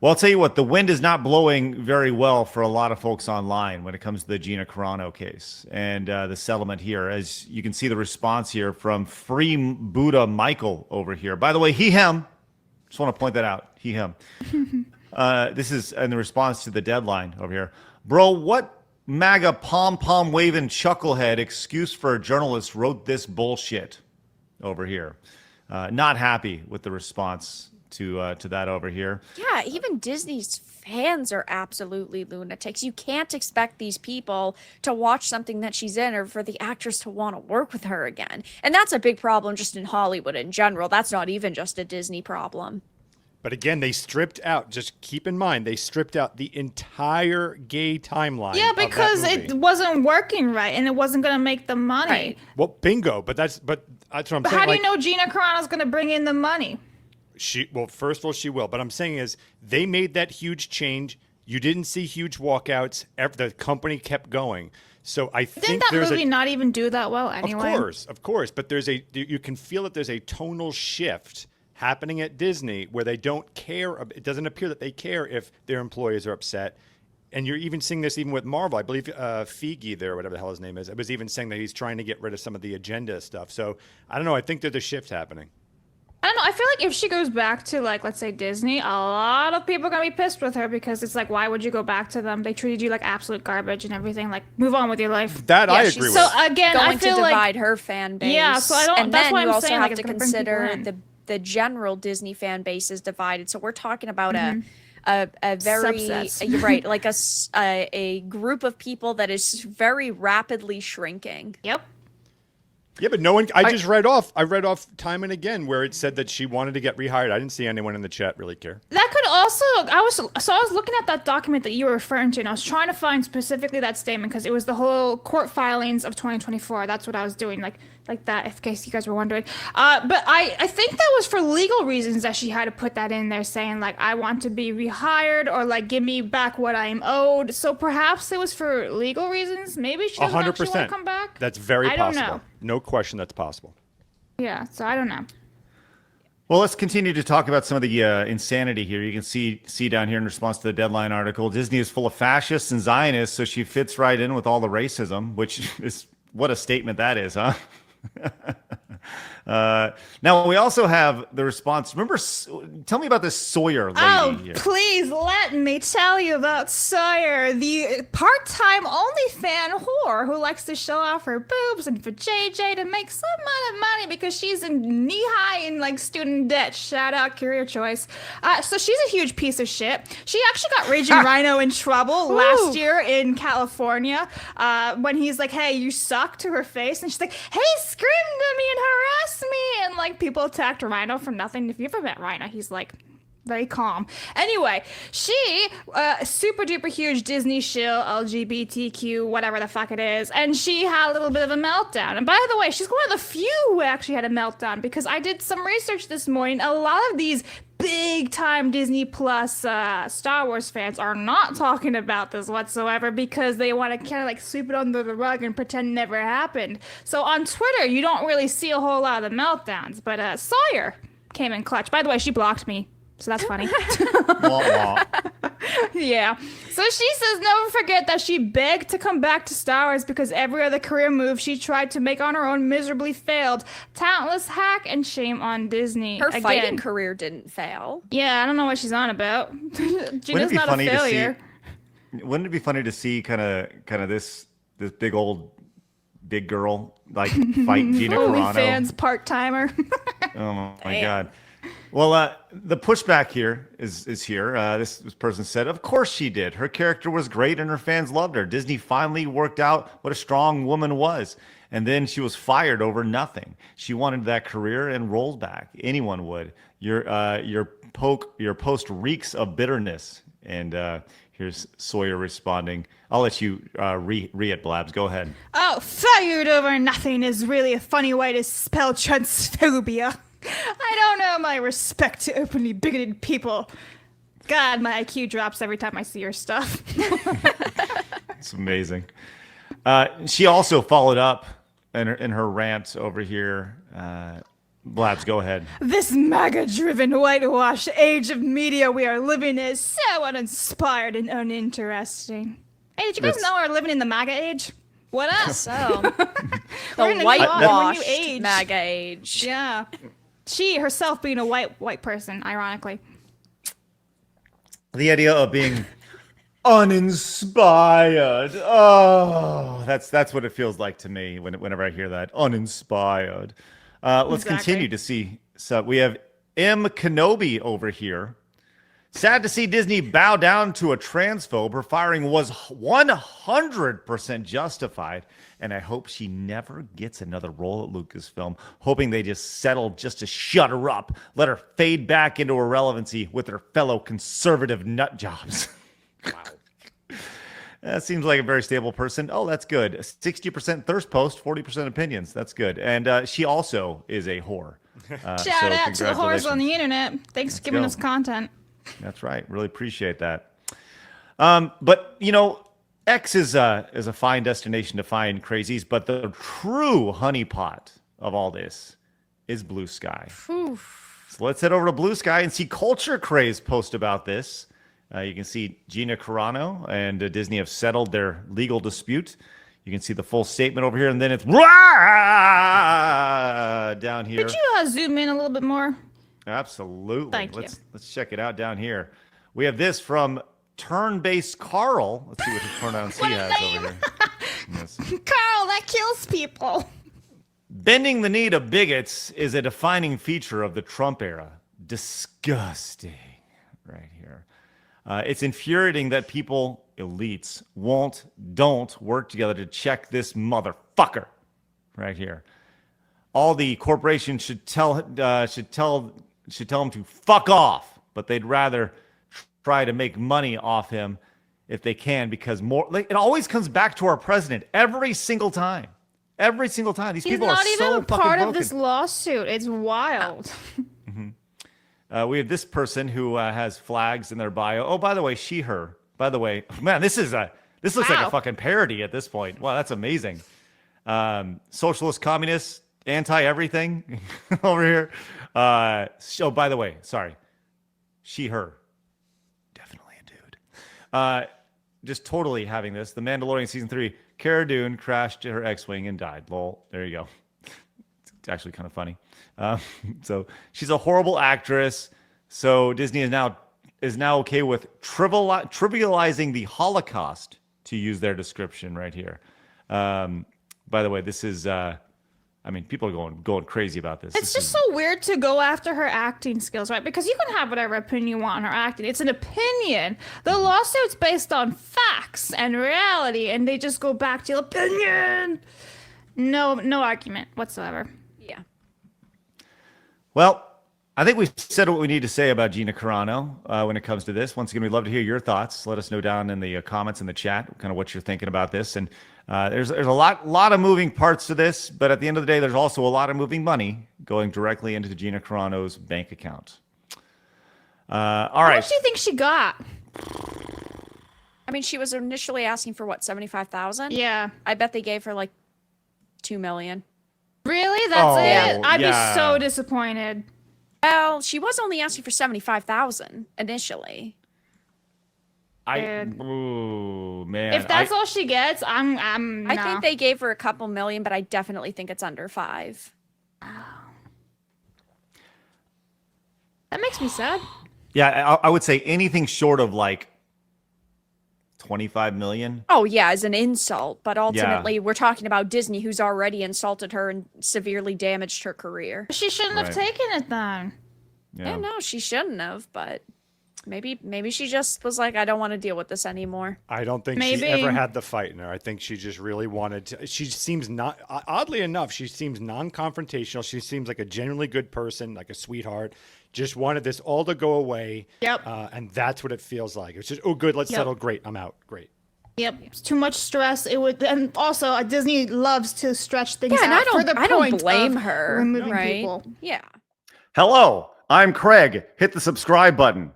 Well, I'll tell you what, the wind is not blowing very well for a lot of folks online when it comes to the Gina Carano case and the settlement here. As you can see, the response here from Free Buddha Michael over here. By the way, he, him. Just want to point that out. He, him. This is in the response to the deadline over here. Bro, what MAGA pom-pom waving chucklehead excuse for a journalist wrote this bullshit over here? Not happy with the response to that over here. Yeah, even Disney's fans are absolutely lunatics. You can't expect these people to watch something that she's in or for the actress to want to work with her again. And that's a big problem just in Hollywood in general. That's not even just a Disney problem. But again, they stripped out, just keep in mind, they stripped out the entire gay timeline. Yeah, because it wasn't working right and it wasn't going to make the money. Right. Well, bingo, but that's what I'm saying. But how do you know Gina Carano's going to bring in the money? Well, first of all, she will. But I'm saying is they made that huge change. You didn't see huge walkouts. The company kept going. So I think Didn't that movie not even do that well anyway? Of course. But you can feel that there's a tonal shift happening at Disney where they don't care. It doesn't appear that they care if their employees are upset. And you're even seeing this even with Marvel. I believe Feige there, whatever the hell his name is, was even saying that he's trying to get rid of some of the agenda stuff. So I don't know. I think there's a shift happening. I don't know. I feel like if she goes back to, like, let's say Disney, a lot of people are going to be pissed with her because it's like, why would you go back to them? They treated you like absolute garbage and everything. Like, move on with your life. That I agree with. So, again, Going I feel to like... divide her fan base. Yeah, so I don't... And that's then why you I'm also saying, have like, to it's gonna bring people consider in. the general Disney fan base is divided. So we're talking about a very Subsets. you're right, like a group of people that is very rapidly shrinking. Yep. Yeah, but no one. I read off time and again where it said that she wanted to get rehired. I didn't see anyone in the chat really care. That could also, I was looking at that document that you were referring to, and I was trying to find specifically that statement because it was the whole court filings of 2024. That's what I was doing, like that, in case you guys were wondering. But I think that was for legal reasons that she had to put that in there, saying like, I want to be rehired or like give me back what I'm owed. So perhaps it was for legal reasons. Maybe she doesn't actually want to come back. That's very possible. I don't know. No question, that's possible. Yeah, so I don't know. Well, let's continue to talk about some of the insanity here. You can see down here in response to the Deadline article, Disney is full of fascists and Zionists, so she fits right in with all the racism, which is what a statement that is, huh? Now we also have the response. Remember, tell me about this Sawyer lady here. Please let me tell you about Sawyer, the part-time OnlyFan whore who likes to show off her boobs and for JJ to make some amount of money because she's in knee-high in like student debt. Shout out career choice. So she's a huge piece of shit. She actually got Raging Rhino in trouble last year in California when he's like, "Hey, you suck," to her face, and she's like, "Hey, scream at me and harass me," and like people attacked Rhino for nothing. If you ever met Rhino, he's like very calm. Anyway, she super duper huge Disney shill, LGBTQ, whatever the fuck it is, and she had a little bit of a meltdown. And by the way, she's one of the few who actually had a meltdown because I did some research this morning. A lot of these big time Disney Plus Star Wars fans are not talking about this whatsoever because they want to kind of like sweep it under the rug and pretend it never happened. So on Twitter, you don't really see a whole lot of the meltdowns, but Sawyer came in clutch. By the way, she blocked me, so that's funny. Yeah. So she says, never forget that she begged to come back to Star Wars because every other career move she tried to make on her own miserably failed. Talentless hack and shame on Disney. Her fighting career didn't fail. Yeah, I don't know what she's on about. Gina's not a failure. Wouldn't it be funny to see kind of this big girl like fight Gina Carano? OnlyFans part-timer. Oh my God. Well, the pushback here is here. This person said, of course she did. Her character was great and her fans loved her. Disney finally worked out what a strong woman was. And then she was fired over nothing. She wanted that career and rolled back. Anyone would. Your post reeks of bitterness. And here's Sawyer responding. I'll let you read it, Blabs. Go ahead. Oh, fired over nothing is really a funny way to spell transphobia. I don't know my respect to openly bigoted people. God, my IQ drops every time I see your stuff. It's amazing. She also followed up in her rant over here Blabs, go ahead. This MAGA-driven whitewash age of media we are living in is so uninspired and uninteresting. Hey, did you guys know we're living in the MAGA age? What up? So, We're in the a whitewashed new age. MAGA age. Yeah. She herself being a white person, ironically. The idea of being uninspired. Oh, that's what it feels like to me whenever I hear that. Uninspired. Let's continue to see. So we have M. Kenobi over here. Sad to see Disney bow down to a transphobe. Her firing was 100% justified. And I hope she never gets another role at Lucasfilm. Hoping they just settle just to shut her up. Let her fade back into irrelevancy with her fellow conservative nut jobs. Wow. That seems like a very stable person. Oh, that's good. 60% thirst post, 40% opinions. That's good. And she also is a whore. Shout out to the whores on the internet. Thanks for giving us content. That's right. Really appreciate that. But, you know, X is a fine destination to find crazies, but the true honeypot of all this is Blue Sky. Oof. So let's head over to Blue Sky and see Culture Craze post about this. You can see Gina Carano and Disney have settled their legal dispute. You can see the full statement over here, and then it's down here. Could you zoom in a little bit more? Absolutely. Thank you. Let's check it out down here. We have this from Turn-Based Carl. Let's see what his pronouns he has over here. Yes. Carl, that kills people. Bending the knee to bigots is a defining feature of the Trump era. Disgusting. Right here. It's infuriating that people, elites, don't work together to check this motherfucker. Right here. All the corporations should tell them to fuck off, but they'd rather try to make money off him if they can, because it always comes back to our president every single time. Every single time. These people are so fucking broken. He's not even a part of this lawsuit. It's wild. We have this person who has flags in their bio. Oh, by the way, she, her. By the way, man, this looks like a fucking parody at this point. Wow, that's amazing. Socialist, communist, anti-everything over here. Oh, by the way, sorry. She, her. Definitely a dude. Just totally having this. The Mandalorian Season 3. Cara Dune crashed her X-Wing and died. Lol. There you go. It's actually kind of funny. So she's a horrible actress. So Disney is now okay with trivializing the Holocaust, to use their description right here. By the way, this is people are going crazy about this. It's just so weird to go after her acting skills, right? Because you can have whatever opinion you want on her acting. It's an opinion. The lawsuit's based on facts and reality, and they just go back to opinion. No argument whatsoever. Yeah. Well, I think we've said what we need to say about Gina Carano when it comes to this. Once again, we'd love to hear your thoughts. Let us know down in the comments in the chat kind of what you're thinking about this. And there's a lot of moving parts to this, but at the end of the day, there's also a lot of moving money going directly into Gina Carano's bank account. All right. How much do you think she got? I mean, she was initially asking for what, 75,000? Yeah. I bet they gave her like 2 million. Really? That's it? I'd be so disappointed. Well, she was only asking for 75,000 initially. Ooh, man. If that's all she gets, I'm I think they gave her a couple million, but I definitely think it's under 5. That makes me sad. Yeah, I would say anything short of like 25 million. Oh, yeah, as an insult. But ultimately, we're talking about Disney, who's already insulted her and severely damaged her career. She shouldn't have taken it then. Yeah, no, she shouldn't have, but maybe she just was like, I don't want to deal with this anymore. I don't think she ever had the fight in her. I think she just really wanted to. She seems not, oddly enough, she seems non-confrontational. She seems like a genuinely good person, like a sweetheart. Just wanted this all to go away. Yep. And that's what it feels like. It's just, oh, good, let's settle. Great, I'm out. Great. Yep. It's too much stress. It would, and also Disney loves to stretch things out. And I don't blame of her, removing right? people. Yeah. Hello, I'm Craig. Hit the subscribe button.